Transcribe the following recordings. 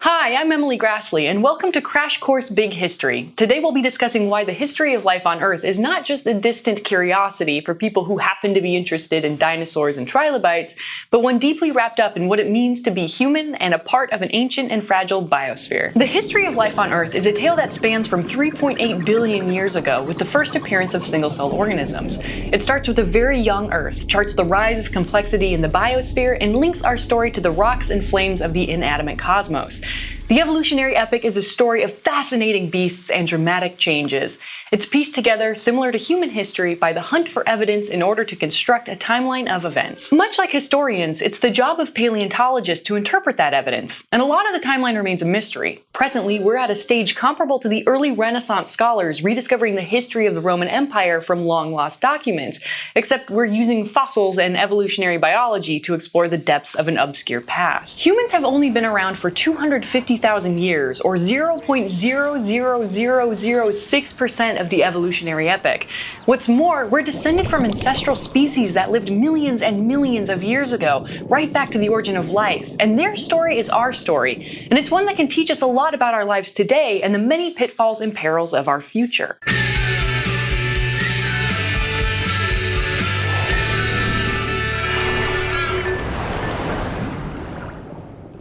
Hi, I'm Emily Grassley, and welcome to Crash Course Big History. Today we'll be discussing why the history of life on Earth is not just a distant curiosity for people who happen to be interested in dinosaurs and trilobites, but one deeply wrapped up in what it means to be human and a part of an ancient and fragile biosphere. The history of life on Earth is a tale that spans from 3.8 billion years ago with the first appearance of single-celled organisms. It starts with a very young Earth, charts the rise of complexity in the biosphere, and links our story to the rocks and flames of the inanimate cosmos. The evolutionary epic is a story of fascinating beasts and dramatic changes. It's pieced together, similar to human history, by the hunt for evidence in order to construct a timeline of events. Much like historians, it's the job of paleontologists to interpret that evidence, and a lot of the timeline remains a mystery. Presently, we're at a stage comparable to the early Renaissance scholars rediscovering the history of the Roman Empire from long-lost documents, except we're using fossils and evolutionary biology to explore the depths of an obscure past. Humans have only been around for 250,000 years, or 0.00006% of the evolutionary epic. What's more, we're descended from ancestral species that lived millions and millions of years ago, right back to the origin of life, and their story is our story, and it's one that can teach us a lot about our lives today and the many pitfalls and perils of our future.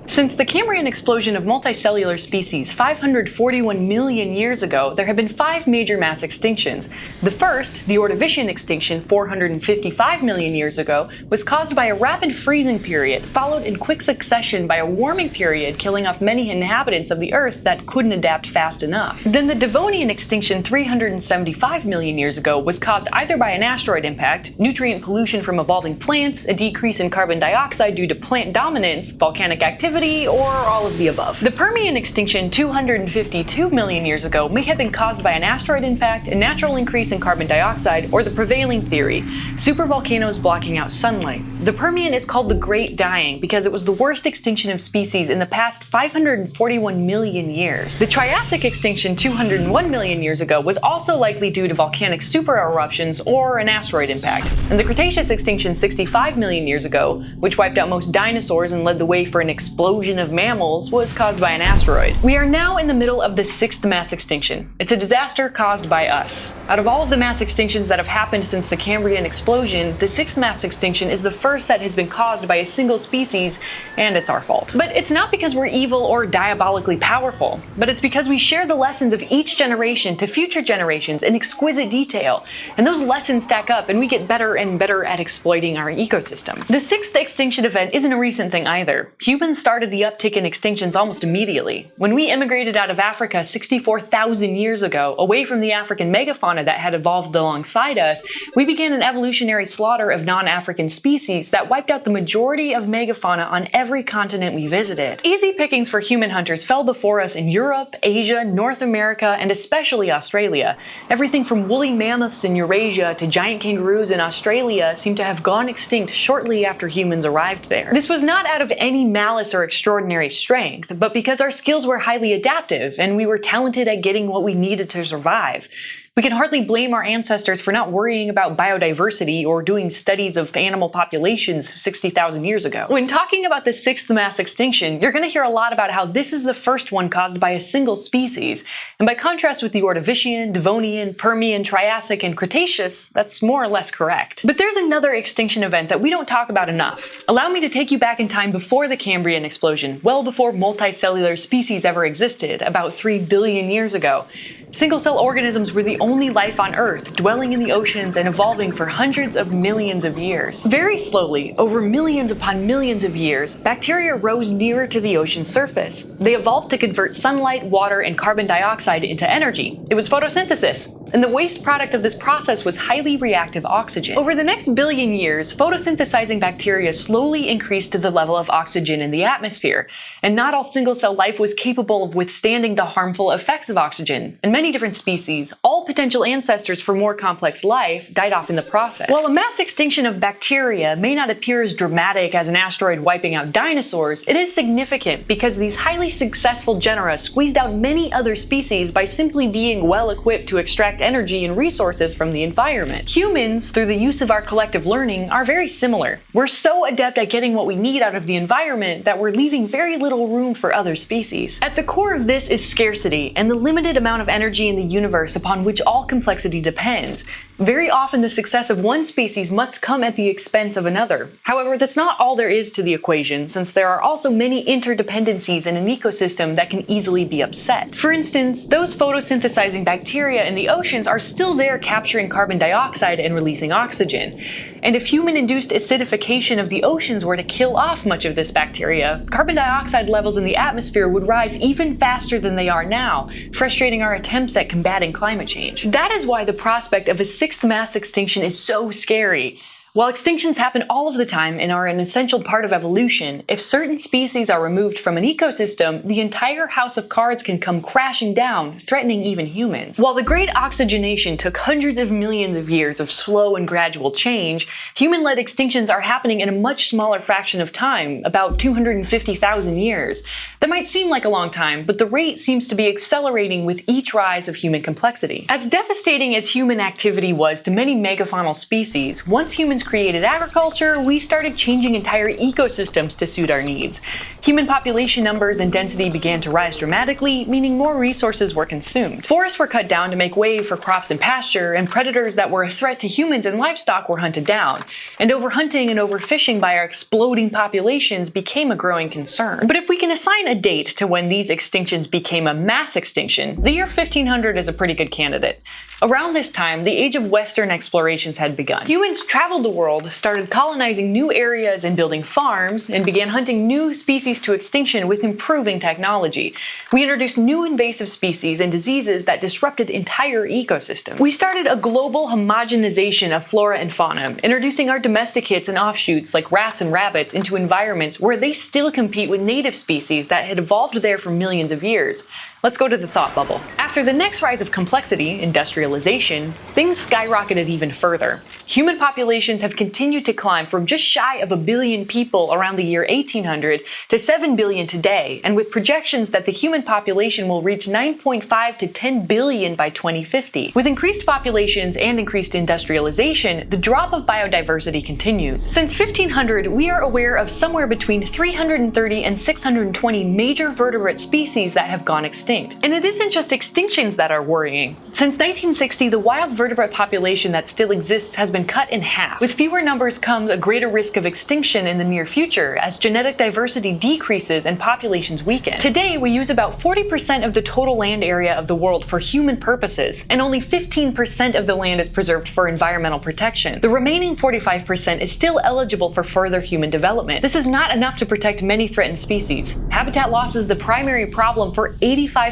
Since the Cambrian explosion of multicellular species 541 million years ago, there have been 5 major mass extinctions. The first, the Ordovician extinction 455 million years ago, was caused by a rapid freezing period, followed in quick succession by a warming period killing off many inhabitants of the Earth that couldn't adapt fast enough. Then the Devonian extinction 375 million years ago was caused either by an asteroid impact, nutrient pollution from evolving plants, a decrease in carbon dioxide due to plant dominance, volcanic activity, or all of the above. The Permian extinction 252 million years ago may have been caused by an asteroid impact, a natural increase in carbon dioxide, or the prevailing theory, supervolcanoes blocking out sunlight. The Permian is called the Great Dying because it was the worst extinction of species in the past 541 million years. The Triassic extinction 201 million years ago was also likely due to volcanic supereruptions or an asteroid impact. And the Cretaceous extinction 65 million years ago, which wiped out most dinosaurs and led the way for an explosion of mammals, was caused by an asteroid. We are now in the middle of the 6th mass extinction. It's a disaster caused by us. Out of all of the mass extinctions that have happened since the Cambrian explosion, the 6th mass extinction is the first that has been caused by a single species, and it's our fault. But it's not because we're evil or diabolically powerful, but it's because we share the lessons of each generation to future generations in exquisite detail, and those lessons stack up and we get better and better at exploiting our ecosystems. The 6th extinction event isn't a recent thing either. Humans started the uptick in extinctions almost immediately. When we immigrated out of Africa 64,000 years ago, away from the African megafauna that had evolved alongside us, we began an evolutionary slaughter of non-African species that wiped out the majority of megafauna on every continent we visited. Easy pickings for human hunters fell before us in Europe, Asia, North America, and especially Australia. Everything from woolly mammoths in Eurasia to giant kangaroos in Australia seemed to have gone extinct shortly after humans arrived there. This was not out of any malice or extraordinary strength, but because our skills were highly adaptive and we were talented at getting what we needed to survive. We can hardly blame our ancestors for not worrying about biodiversity or doing studies of animal populations 60,000 years ago. When talking about the 6th mass extinction, you're going to hear a lot about how this is the first one caused by a single species, and by contrast with the Ordovician, Devonian, Permian, Triassic, and Cretaceous, that's more or less correct. But there's another extinction event that we don't talk about enough. Allow me to take you back in time before the Cambrian explosion, well before multicellular species ever existed, about 3 billion years ago. Single-cell organisms were the only life on Earth, dwelling in the oceans and evolving for hundreds of millions of years. Very slowly, over millions upon millions of years, bacteria rose nearer to the ocean surface. They evolved to convert sunlight, water, and carbon dioxide into energy. It was photosynthesis, and the waste product of this process was highly reactive oxygen. Over the next billion years, photosynthesizing bacteria slowly increased to the level of oxygen in the atmosphere, and not all single-cell life was capable of withstanding the harmful effects of oxygen, and many many different species, all potential ancestors for more complex life, died off in the process. While a mass extinction of bacteria may not appear as dramatic as an asteroid wiping out dinosaurs, it is significant because these highly successful genera squeezed out many other species by simply being well equipped to extract energy and resources from the environment. Humans, through the use of our collective learning, are very similar. We're so adept at getting what we need out of the environment that we're leaving very little room for other species. At the core of this is scarcity and the limited amount of energy in the universe upon which all complexity depends. Very often the success of one species must come at the expense of another. However, that's not all there is to the equation, since there are also many interdependencies in an ecosystem that can easily be upset. For instance, those photosynthesizing bacteria in the oceans are still there capturing carbon dioxide and releasing oxygen. And if human-induced acidification of the oceans were to kill off much of this bacteria, carbon dioxide levels in the atmosphere would rise even faster than they are now, frustrating our attempts at combating climate change. That is why the prospect of a sixth mass extinction is so scary. While extinctions happen all of the time and are an essential part of evolution, if certain species are removed from an ecosystem, the entire house of cards can come crashing down, threatening even humans. While the Great Oxygenation took hundreds of millions of years of slow and gradual change, human-led extinctions are happening in a much smaller fraction of time, about 250,000 years. That might seem like a long time, but the rate seems to be accelerating with each rise of human complexity. As devastating as human activity was to many megafaunal species, once humans created agriculture, we started changing entire ecosystems to suit our needs. Human population numbers and density began to rise dramatically, meaning more resources were consumed. Forests were cut down to make way for crops and pasture, and predators that were a threat to humans and livestock were hunted down. And overhunting and overfishing by our exploding populations became a growing concern. But if we can assign a date to when these extinctions became a mass extinction, the year 1500 is a pretty good candidate. Around this time, the age of Western explorations had begun. Humans traveled the world, started colonizing new areas and building farms, and began hunting new species to extinction with improving technology. We introduced new invasive species and diseases that disrupted entire ecosystems. We started a global homogenization of flora and fauna, introducing our domesticates and offshoots like rats and rabbits into environments where they still compete with native species that had evolved there for millions of years. Let's go to the thought bubble. After the next rise of complexity, industrialization, things skyrocketed even further. Human populations have continued to climb from just shy of 1 billion people around the year 1800 to 7 billion today, and with projections that the human population will reach 9.5 to 10 billion by 2050. With increased populations and increased industrialization, the drop of biodiversity continues. Since 1500, we are aware of somewhere between 330 and 620 major vertebrate species that have gone extinct. And it isn't just extinctions that are worrying. Since 1960, the wild vertebrate population that still exists has been cut in half. With fewer numbers comes a greater risk of extinction in the near future as genetic diversity decreases and populations weaken. Today, we use about 40% of the total land area of the world for human purposes, and only 15% of the land is preserved for environmental protection. The remaining 45% is still eligible for further human development. This is not enough to protect many threatened species. Habitat loss is the primary problem for 85%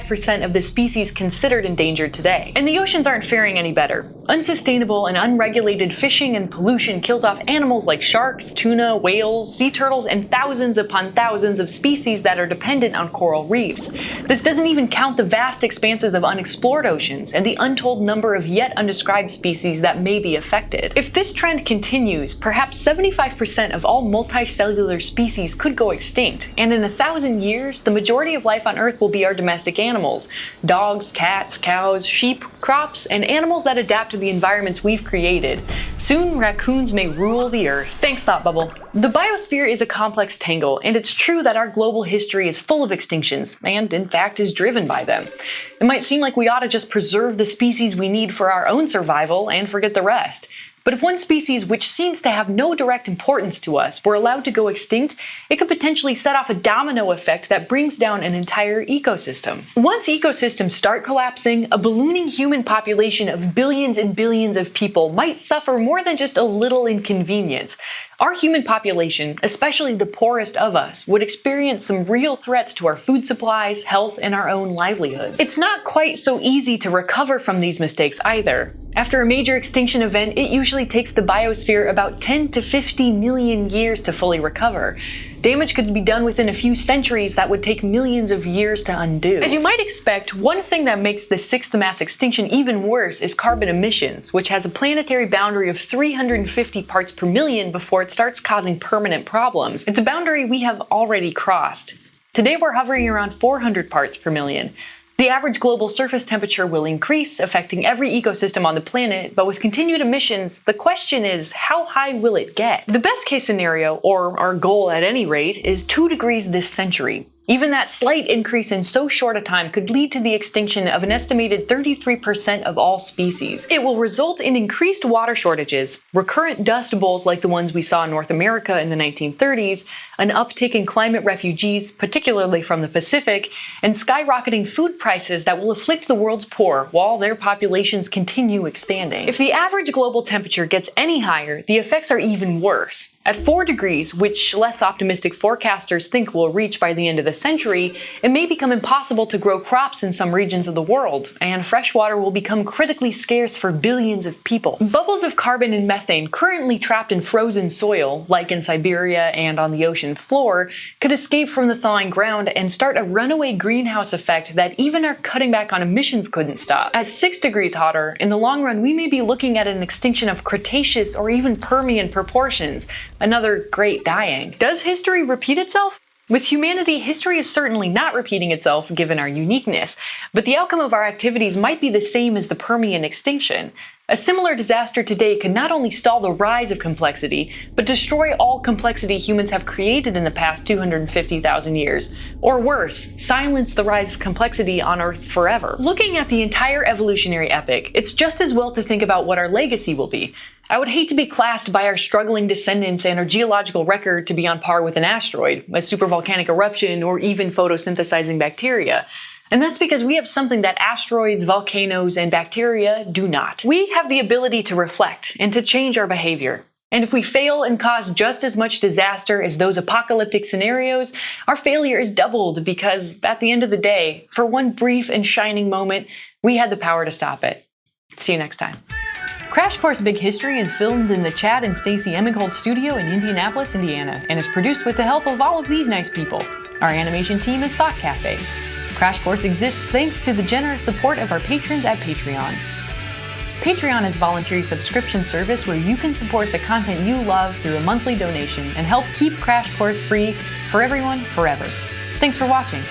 of the species considered endangered today. And the oceans aren't faring any better. Unsustainable and unregulated fishing and pollution kills off animals like sharks, tuna, whales, sea turtles, and thousands upon thousands of species that are dependent on coral reefs. This doesn't even count the vast expanses of unexplored oceans and the untold number of yet undescribed species that may be affected. If this trend continues, perhaps 75% of all multicellular species could go extinct, and in 1,000 years, the majority of life on Earth will be our domestic animals: dogs, cats, cows, sheep, crops, and animals that adapt to the environments we've created. Soon, raccoons may rule the earth. Thanks, Thought Bubble. The biosphere is a complex tangle, and it's true that our global history is full of extinctions, and in fact is driven by them. It might seem like we ought to just preserve the species we need for our own survival and forget the rest. But if one species which seems to have no direct importance to us were allowed to go extinct, it could potentially set off a domino effect that brings down an entire ecosystem. Once ecosystems start collapsing, a ballooning human population of billions and billions of people might suffer more than just a little inconvenience. Our human population, especially the poorest of us, would experience some real threats to our food supplies, health, and our own livelihoods. It's not quite so easy to recover from these mistakes either. After a major extinction event, it usually takes the biosphere about 10 to 50 million years to fully recover. Damage could be done within a few centuries that would take millions of years to undo. As you might expect, one thing that makes the sixth mass extinction even worse is carbon emissions, which has a planetary boundary of 350 parts per million before it starts causing permanent problems. It's a boundary we have already crossed. Today we're hovering around 400 parts per million. The average global surface temperature will increase, affecting every ecosystem on the planet, but with continued emissions, the question is, how high will it get? The best case scenario, or our goal at any rate, is 2 degrees this century. Even that slight increase in so short a time could lead to the extinction of an estimated 33% of all species. It will result in increased water shortages, recurrent dust bowls like the ones we saw in North America in the 1930s, an uptick in climate refugees, particularly from the Pacific, and skyrocketing food prices that will afflict the world's poor while their populations continue expanding. If the average global temperature gets any higher, the effects are even worse. At 4 degrees, which less optimistic forecasters think we'll reach by the end of the century, it may become impossible to grow crops in some regions of the world, and fresh water will become critically scarce for billions of people. Bubbles of carbon and methane currently trapped in frozen soil, like in Siberia and on the ocean floor, could escape from the thawing ground and start a runaway greenhouse effect that even our cutting back on emissions couldn't stop. At 6 degrees hotter, in the long run we may be looking at an extinction of Cretaceous or even Permian proportions. Another great dying. Does history repeat itself? With humanity, history is certainly not repeating itself given our uniqueness, but the outcome of our activities might be the same as the Permian extinction. A similar disaster today could not only stall the rise of complexity, but destroy all complexity humans have created in the past 250,000 years. Or worse, silence the rise of complexity on Earth forever. Looking at the entire evolutionary epic, it's just as well to think about what our legacy will be. I would hate to be classed by our struggling descendants and our geological record to be on par with an asteroid, a supervolcanic eruption, or even photosynthesizing bacteria. And that's because we have something that asteroids, volcanoes, and bacteria do not. We have the ability to reflect and to change our behavior. And if we fail and cause just as much disaster as those apocalyptic scenarios, our failure is doubled because, at the end of the day, for one brief and shining moment, we had the power to stop it. See you next time. Crash Course Big History is filmed in the Chad and Stacy Emighold studio in Indianapolis, Indiana, and is produced with the help of all of these nice people. Our animation team is Thought Cafe. Crash Course exists thanks to the generous support of our patrons at Patreon. Patreon is a voluntary subscription service where you can support the content you love through a monthly donation and help keep Crash Course free for everyone forever. Thanks for watching.